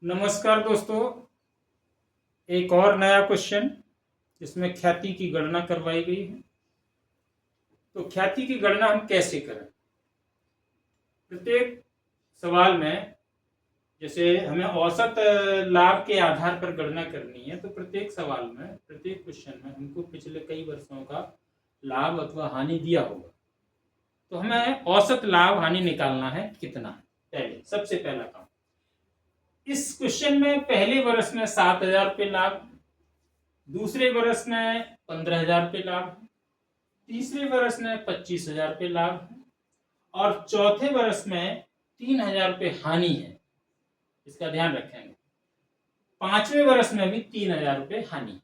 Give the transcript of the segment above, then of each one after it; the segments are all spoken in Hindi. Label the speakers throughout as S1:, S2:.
S1: नमस्कार दोस्तों, एक और नया क्वेश्चन जिसमें ख्याति की गणना करवाई गई है। तो ख्याति की गणना हम कैसे करें? प्रत्येक सवाल में जैसे हमें औसत लाभ के आधार पर गणना करनी है, तो प्रत्येक सवाल में, प्रत्येक क्वेश्चन में हमको पिछले कई वर्षों का लाभ अथवा हानि दिया होगा। तो हमें औसत लाभ हानि निकालना है कितना है। पहले सबसे पहला काम, इस क्वेश्चन में पहले वर्ष में 7,000 रुपये लाभ, दूसरे वर्ष में 15,000 रुपये लाभ, तीसरे वर्ष में 25,000 रुपये लाभ और चौथे वर्ष में 3,000 रुपये हानि है। इसका ध्यान रखेंगे। पांचवें वर्ष में भी 3,000 रुपये हानि,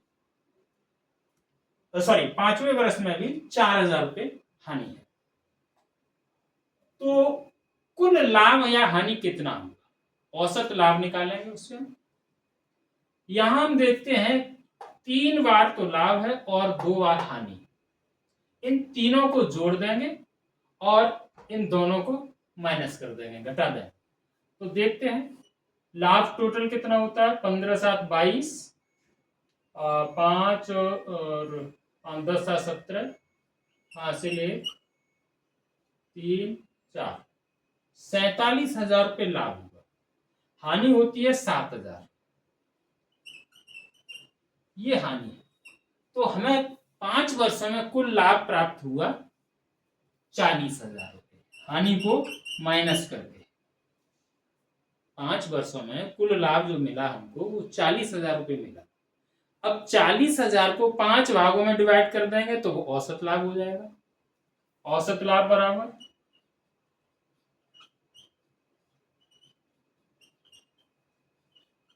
S1: सॉरी, पांचवें वर्ष में भी 4,000 रुपये हानि है। तो कुल लाभ या हानि कितना होगा, औसत लाभ निकालेंगे उससे। यहां हम देखते हैं 3 बार तो लाभ है और 2 बार हानि। इन तीनों को जोड़ देंगे और इन दोनों को माइनस कर देंगे, घटा देंगे। तो देखते हैं लाभ टोटल कितना होता है। 15 7 22, 5 और 10 7 17, हासिल 1 3 4, 47,000 रुपये लाभ होगा। हानि होती है 7,000, ये हानि है। तो हमें 5 वर्षों में कुल लाभ प्राप्त हुआ 40,000 रुपये, हानि को माइनस करके। 5 वर्षों में कुल लाभ जो मिला हमको वो 40,000 रुपये मिला। अब 40,000 को 5 भागों में डिवाइड कर देंगे तो वो औसत लाभ हो जाएगा। औसत लाभ बराबर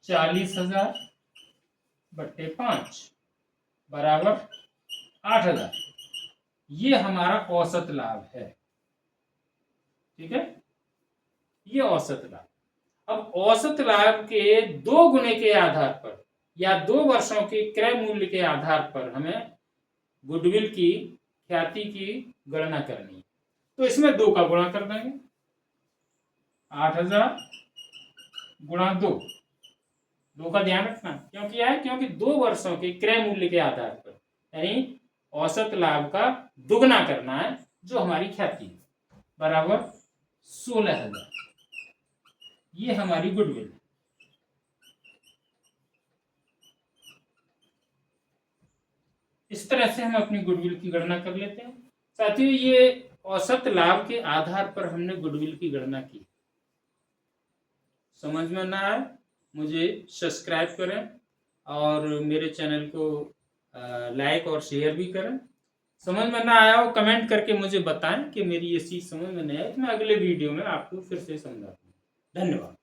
S1: 40,000 बट्टे 5 बराबर 8,000। ये हमारा औसत लाभ है, ठीक है, ये औसत लाभ। अब औसत लाभ के 2 गुने के आधार पर या 2 वर्षों के क्रय मूल्य के आधार पर हमें गुडविल की, ख्याति की गणना करनी है। तो इसमें 2 का गुणा कर देंगे, 8,000 गुणा 2। 2 का ध्यान रखना, क्योंकि है क्योंकि 2 वर्षों के क्रय मूल्य के आधार पर, यानी औसत लाभ का दुगना करना है जो हमारी ख्याति है, बराबर 16,000। ये हमारी गुडविल है। इस तरह से हम अपनी गुडविल की गणना कर लेते हैं। साथियों, ये औसत लाभ के आधार पर हमने गुडविल की गणना की। समझ में ना आए मुझे सब्सक्राइब करें और मेरे चैनल को लाइक और शेयर भी करें। समझ में ना आया हो कमेंट करके मुझे बताएं कि मेरी ये चीज़ समझ में नहीं आई, तो मैं अगले वीडियो में आपको फिर से समझाता हूँ। धन्यवाद।